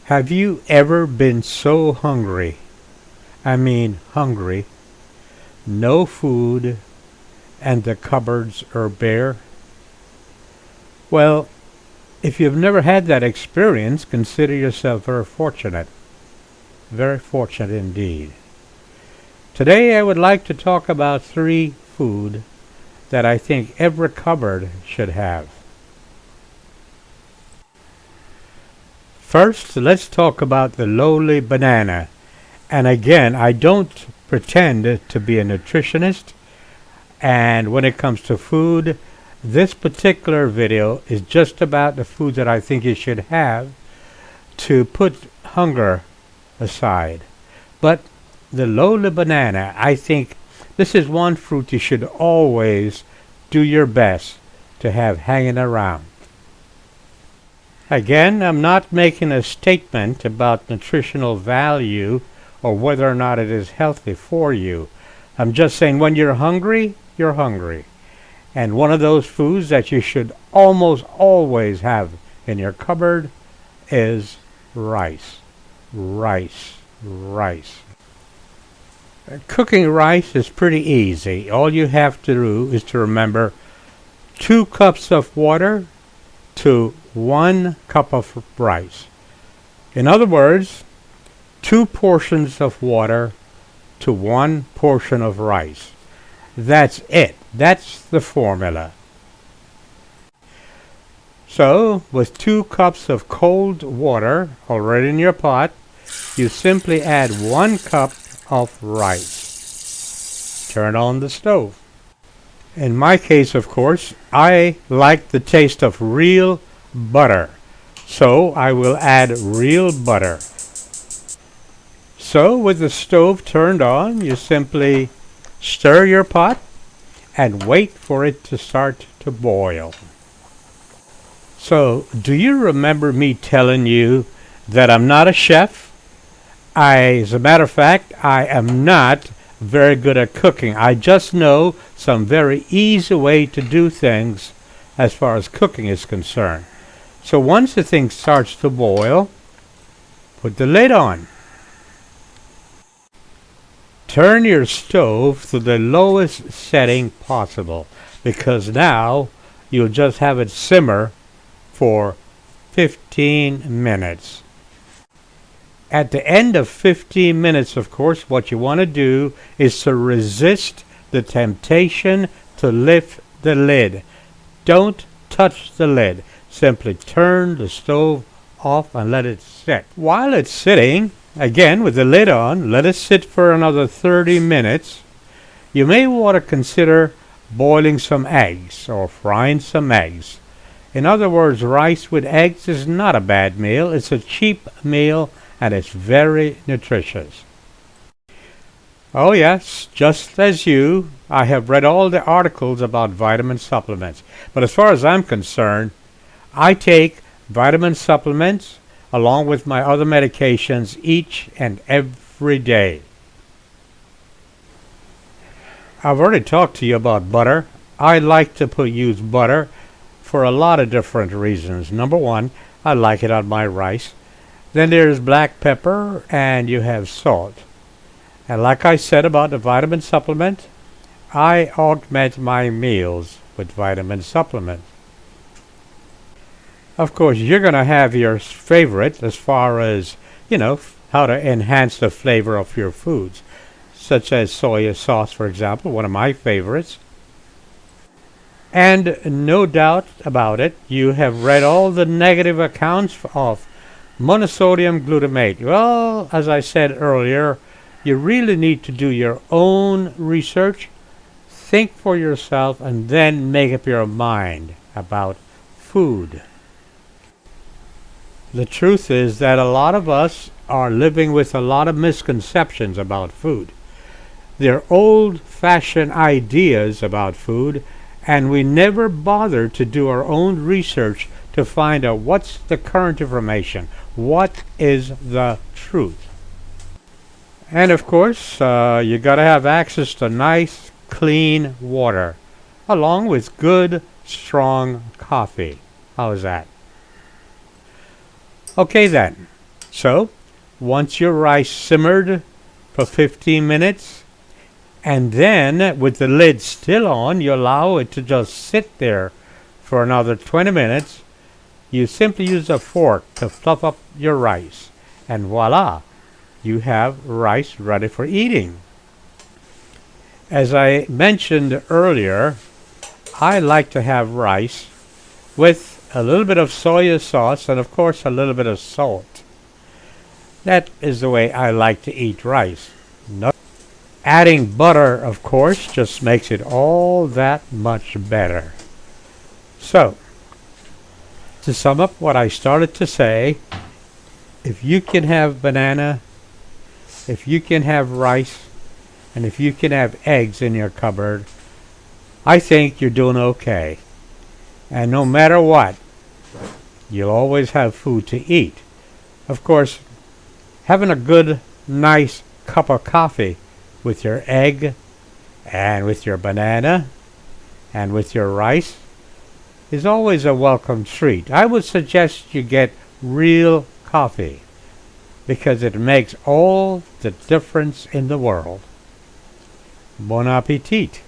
Have you ever been so hungry? I mean hungry. No food and the cupboards are bare? Well, if you've never had that experience, consider yourself very fortunate. Very fortunate indeed. Today I would like to talk about three food that I think every cupboard should have. First, let's talk about the lowly banana. And again, I don't pretend to be a nutritionist. And when it comes to food, this particular video is just about the food that I think you should have to put hunger aside. But the lowly banana, I think this is one fruit you should always do your best to have hanging around. Again, I'm not making a statement about nutritional value or whether or not it is healthy for you. I'm just saying when you're hungry, you're hungry. And one of those foods that you should almost always have in your cupboard is rice. Rice. Cooking rice is pretty easy. All you have to do is to remember 2 cups of water to 1 cup of rice. In other words, 2 portions of water to 1 portion of rice. That's it. That's the formula. So, with 2 cups of cold water already in your pot, you simply add 1 cup of rice. Turn on the stove. In my case, of course, I like the taste of real butter. So, I will add real butter. So, with the stove turned on, you simply stir your pot and wait for it to start to boil. So, do you remember me telling you that I'm not a chef? As a matter of fact, I am not very good at cooking. I just know some very easy way to do things as far as cooking is concerned. So once the thing starts to boil, put the lid on. Turn your stove to the lowest setting possible, because now you'll just have it simmer for 15 minutes. At the end of 15 minutes, of course, what you want to do is to resist the temptation to lift the lid. Don't touch the lid. Simply turn the stove off and let it sit. While it's sitting, again with the lid on, let it sit for another 30 minutes. You may want to consider boiling some eggs or frying some eggs. In other words, rice with eggs is not a bad meal. It's a cheap meal and it's very nutritious. Oh yes, just as you, I have read all the articles about vitamin supplements. But as far as I'm concerned, I take vitamin supplements along with my other medications each and every day. I've already talked to you about butter. I like to use butter for a lot of different reasons. Number one, I like it on my rice. Then there's black pepper and you have salt. And like I said about the vitamin supplement, I augment my meals with vitamin supplements. Of course, you're going to have your favorite as far as, how to enhance the flavor of your foods, such as soy sauce, for example, one of my favorites. And no doubt about it, you have read all the negative accounts of monosodium glutamate. Well, as I said earlier, you really need to do your own research, think for yourself, and then make up your mind about food. The truth is that a lot of us are living with a lot of misconceptions about food. They're old-fashioned ideas about food, and we never bother to do our own research to find out what's the current information, what is the truth. And of course, you got to have access to nice, clean water, along with good, strong coffee. How is that? Okay then. So, once your rice simmered for 15 minutes, and then with the lid still on, you allow it to just sit there for another 20 minutes, you simply use a fork to fluff up your rice, and voila, you have rice ready for eating. As I mentioned earlier, I like to have rice with a little bit of soy sauce and of course a little bit of salt. That is the way I like to eat rice. No. Adding butter, of course, just makes it all that much better. So, to sum up what I started to say, if you can have banana, if you can have rice, and if you can have eggs in your cupboard, I think you're doing okay. And no matter what, you'll always have food to eat. Of course, having a good, nice cup of coffee with your egg and with your banana and with your rice is always a welcome treat. I would suggest you get real coffee because it makes all the difference in the world. Bon appetit!